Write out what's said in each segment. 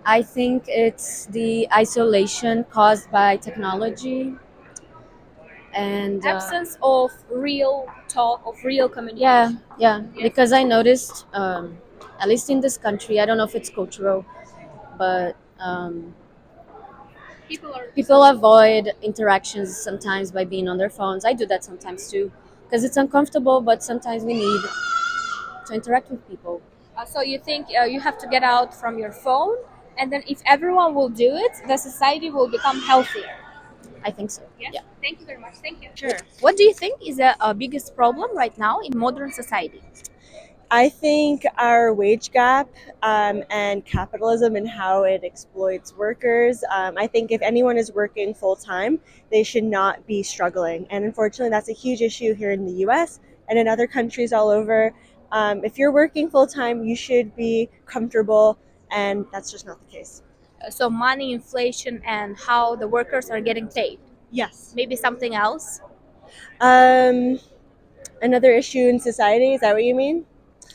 I think it's the isolation caused by technology and Absence of real talk, of real yeah, communication. yeah. Yes. Because I noticed, at least in this country, I don't know if it's cultural, but People are people avoid interactions sometimes by being on their phones. I do that sometimes too, because it's uncomfortable. But sometimes we need to interact with people. so you think you have to get out from your phone, and then if everyone will do it, the society will become healthier. I think so. Yes. Yeah. Thank you very much. Thank you. Sure. What do you think is the biggest problem right now in modern society? I think our wage gap and capitalism and how it exploits workers. I think if anyone is working full time, they should not be struggling. And unfortunately, that's a huge issue here in the US and in other countries all over. If you're working full time, you should be comfortable, and that's just not the case. So money, inflation, and how the workers are getting paid. Yes. Maybe something else. Um, Another issue in society, is that what you mean?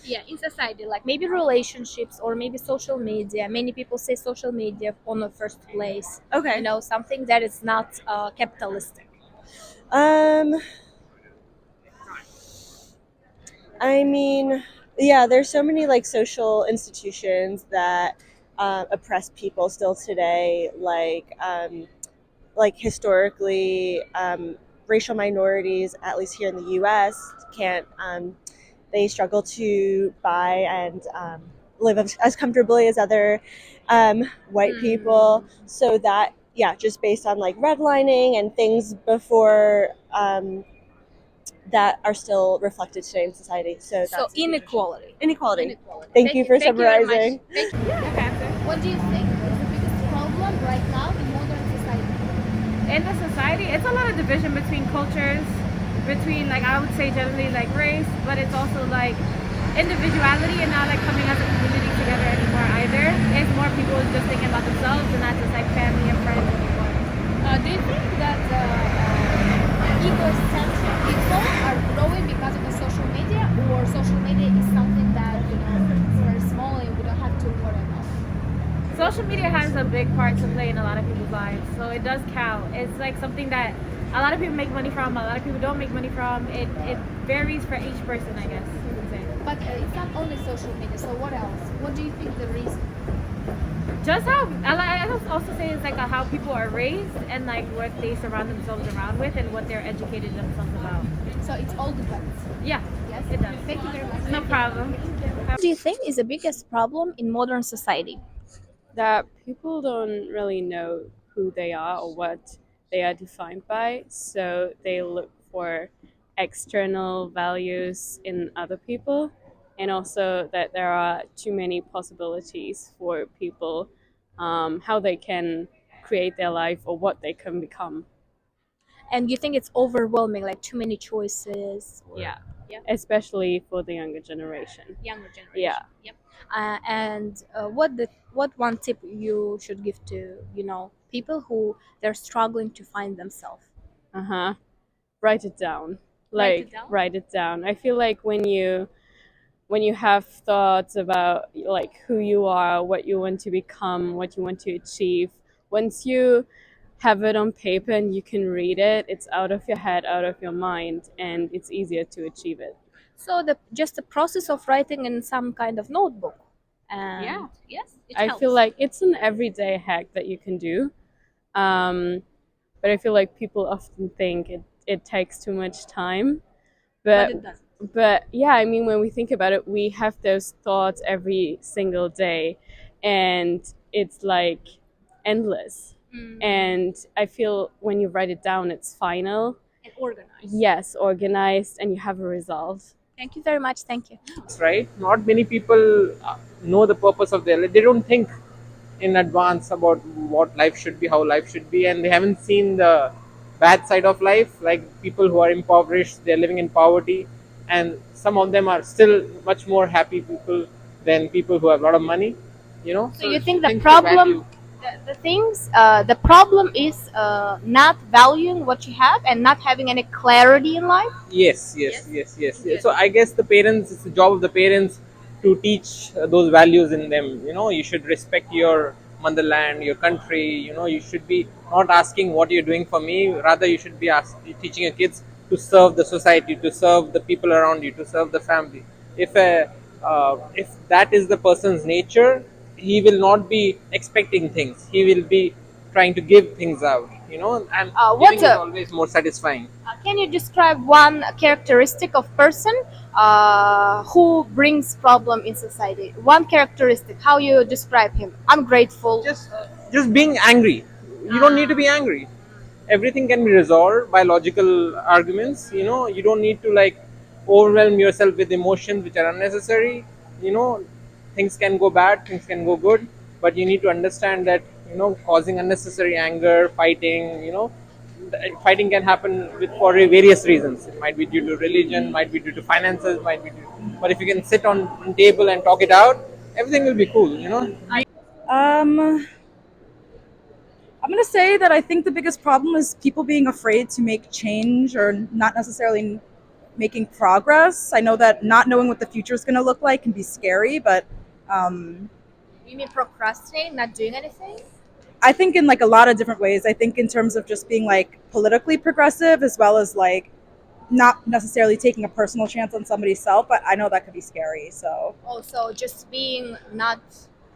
Yeah, in society, like maybe relationships or maybe social media. Many people say social media on the first place. Okay. Something that is not capitalistic. Um, I mean, yeah, there's so many like social institutions that oppress people still today, like historically, racial minorities, at least here in the U.S., can't. They struggle to buy and live as comfortably as other white people. So that, yeah, just based on like redlining and things before that are still reflected today in society. So So that's a huge issue. inequality. Inequality. Inequality. Thank you for Thank you very much. summarizing. Thank you. Okay, answer. What do you think is the biggest problem right now in modern society? In the society, it's a lot of division between cultures, between like I would say generally like race, but it's also like individuality and not like coming as a community together anymore either. It's more people just thinking about themselves and not just like family and friends anymore. Do you think that egocentric people are growing because of the social media, or social media is something that is very small and we don't have to worry about? Social media has a big part to play in a lot of people's lives, so it does count. It's like something that a lot of people make money from, a lot of people don't make money from. It varies for each person, I guess you could say. But it's not only social media. So what else? What do you think the reason? Just how I also say it's like how people are raised and like what they surround themselves around with and what they're educated themselves about. So it all depends. Yeah, Yes. it does. Thank you very much. No problem. What do you think is the biggest problem in modern society? That people don't really know who they are or what they are defined by, so they look for external values in other people, and also that there are too many possibilities for people, how they can create their life or what they can become. And you think it's overwhelming, like too many choices? Yeah, Yeah. especially for the younger generation. Younger generation. Yeah. Yep. And what one tip you should give to people who they're struggling to find themselves? Uh-huh. Write it down. Write it Like, down. write it down. I feel like when you have thoughts about like who you are, what you want to become, what you want to achieve, once you have it on paper and you can read it, it's out of your head, out of your mind, and it's easier to achieve it. So the process of writing in some kind of notebook. And Yeah. yes, it I helps. feel like it's an everyday hack that you can do. But I feel like people often think it takes too much time. But But it doesn't. but yeah, I mean, when we think about it, we have those thoughts every single day, and it's like endless. And I feel when you write it down, it's final. And organized. Yes, organized, and you have a result. Thank you very much. Thank you. Right? Not many people know the purpose of their life. They don't think in advance about what life should be, how life should be, and they haven't seen the bad side of life. Like people who are impoverished, they're living in poverty, and some of them are still much more happy people than people who have a lot of money. So you think the things to problem, value. the problem is not valuing what you have and not having any clarity in life? Yes. So I guess the parents, it's the job of the parents to teach those values in them. You should respect your motherland, your country. You should be not asking what you're doing for me. Rather, you should be teaching your kids to serve the society, to serve the people around you, to serve the family. If that is the person's nature, he will not be expecting things. He will be trying to give things out. And What giving is always more satisfying. can you describe one characteristic of person who brings problem in society? One characteristic, how you describe him? Ungrateful. Just being angry. You don't need to be angry. Everything can be resolved by logical arguments. You don't need to overwhelm yourself with emotions which are unnecessary. Things can go bad, things can go good, but you need to understand that causing unnecessary anger, fighting can happen for various reasons. It might be due to religion, might be due to finances, but if you can sit on a table and talk it out, everything will be cool. I'm going to say that I think the biggest problem is people being afraid to make change or not necessarily making progress. I know that not knowing what the future is going to look like can be scary, but You mean procrastinate, not doing anything? I think in a lot of different ways. I think in terms of just being politically progressive, as well as not necessarily taking a personal chance on somebody's self, but I know that could be scary. So Also, just being not,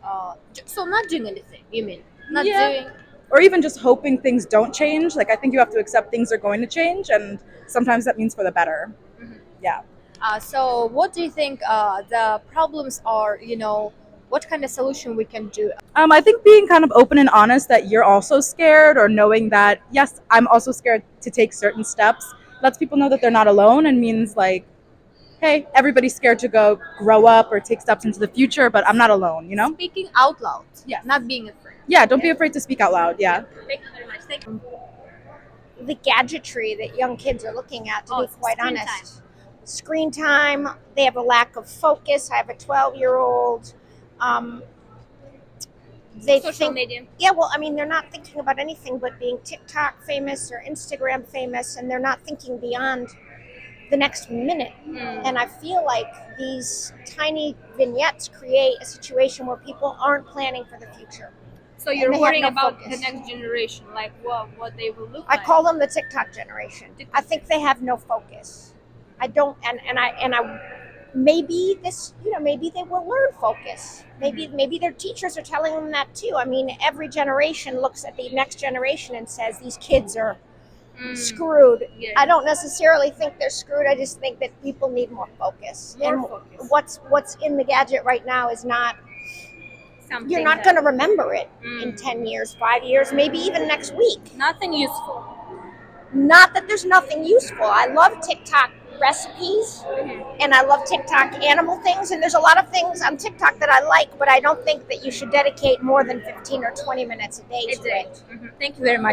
not doing anything. You mean not Yeah. doing? or even just hoping things don't change. I think you have to accept things are going to change, and sometimes that means for the better. Yeah. So, what do you think the problems are? What kind of solution we can do? I think being kind of open and honest that you're also scared, or knowing that, yes, I'm also scared to take certain steps, lets people know that they're not alone, and means hey, everybody's scared to go grow up or take steps into the future, but I'm not alone. Speaking out loud, Yes. not being afraid. Yeah, don't be afraid to speak out loud. Yeah. Thank you very much. Thank you. The gadgetry that young kids are looking at, to be quite screen honest. Screen time, they have a lack of focus. I have a 12-year-old. They Social think, media. yeah, well, I mean, they're not thinking about anything but being TikTok famous or Instagram famous, and they're not thinking beyond the next minute. And I feel like these tiny vignettes create a situation where people aren't planning for the future. So you're they have worrying no about focus. the next generation, like what they will look I like. call them the TikTok generation. I think they have no focus. I don't, and I maybe this, maybe they will learn focus. Maybe their teachers are telling them that too. I mean, every generation looks at the next generation and says these kids are screwed. Yeah. I don't necessarily think they're screwed. I just think that people need more focus. More and focus. what's in the gadget right now is not. Something You're not that- going to remember it in 10 years, 5 years, maybe even next week. Nothing useful. Not that there's nothing useful. I love TikTok recipes and I love TikTok animal things, and there's a lot of things on TikTok that I like, but I don't think that you should dedicate more than 15 or 20 minutes a day to it. Thank you very much.